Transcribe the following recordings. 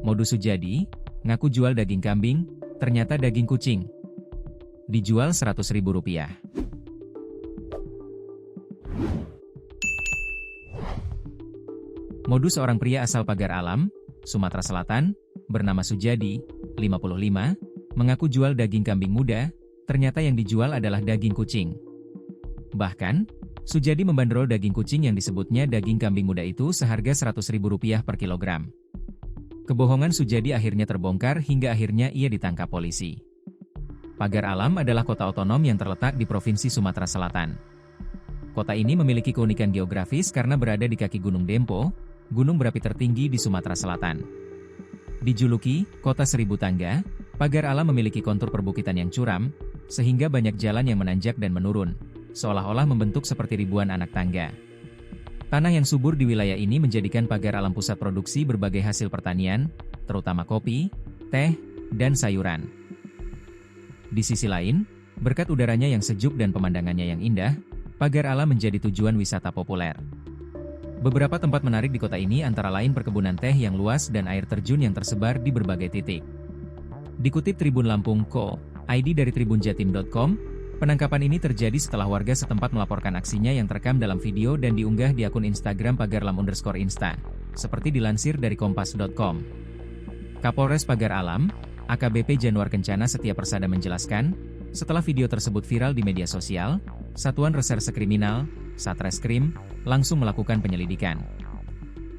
Modus Sujadi, ngaku jual daging kambing, ternyata daging kucing. Dijual Rp100.000. Modus seorang pria asal Pagar Alam, Sumatera Selatan, bernama Sujadi, 55, mengaku jual daging kambing muda, ternyata yang dijual adalah daging kucing. Bahkan, Sujadi membanderol daging kucing yang disebutnya daging kambing muda itu seharga Rp100.000 per kilogram. Kebohongan Sujadi akhirnya terbongkar hingga akhirnya ia ditangkap polisi. Pagar Alam adalah kota otonom yang terletak di Provinsi Sumatera Selatan. Kota ini memiliki keunikan geografis karena berada di kaki Gunung Dempo, gunung berapi tertinggi di Sumatera Selatan. Dijuluki Kota Seribu Tangga, Pagar Alam memiliki kontur perbukitan yang curam, sehingga banyak jalan yang menanjak dan menurun, seolah-olah membentuk seperti ribuan anak tangga. Tanah yang subur di wilayah ini menjadikan Pagar Alam pusat produksi berbagai hasil pertanian, terutama kopi, teh, dan sayuran. Di sisi lain, berkat udaranya yang sejuk dan pemandangannya yang indah, Pagar Alam menjadi tujuan wisata populer. Beberapa tempat menarik di kota ini antara lain perkebunan teh yang luas dan air terjun yang tersebar di berbagai titik. Dikutip Tribun Lampung.co.id dari tribunjatim.com, penangkapan ini terjadi setelah warga setempat melaporkan aksinya yang terekam dalam video dan diunggah di akun Instagram pagarlam_insta, seperti dilansir dari kompas.com. Kapolres Pagar Alam, AKBP Januar Kencana Setia Persada menjelaskan, setelah video tersebut viral di media sosial, Satuan Reserse Kriminal, Satreskrim, langsung melakukan penyelidikan.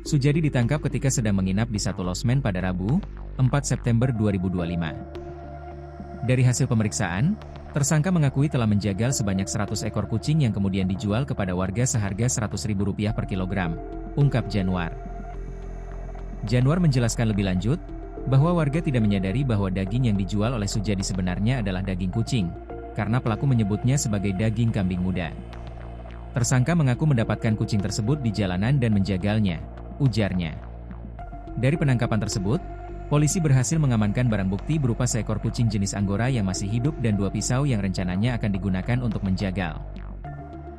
Sujadi ditangkap ketika sedang menginap di satu losmen pada Rabu, 4 September 2025. Dari hasil pemeriksaan, tersangka mengakui telah menjagal sebanyak 100 ekor kucing yang kemudian dijual kepada warga seharga Rp100.000 per kilogram, ungkap Januar. Januar menjelaskan lebih lanjut, bahwa warga tidak menyadari bahwa daging yang dijual oleh Sujadi sebenarnya adalah daging kucing, karena pelaku menyebutnya sebagai daging kambing muda. Tersangka mengaku mendapatkan kucing tersebut di jalanan dan menjagalnya, ujarnya. Dari penangkapan tersebut, polisi berhasil mengamankan barang bukti berupa seekor kucing jenis Anggora yang masih hidup dan 2 pisau yang rencananya akan digunakan untuk menjagal.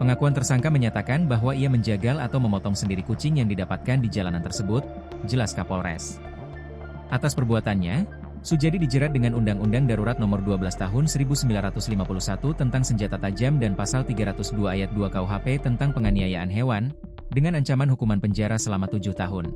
Pengakuan tersangka menyatakan bahwa ia menjagal atau memotong sendiri kucing yang didapatkan di jalanan tersebut, jelas Kapolres. Atas perbuatannya, Sujadi dijerat dengan Undang-Undang Darurat Nomor 12 Tahun 1951 tentang senjata tajam dan Pasal 302 Ayat 2 KUHP tentang penganiayaan hewan, dengan ancaman hukuman penjara selama 7 tahun.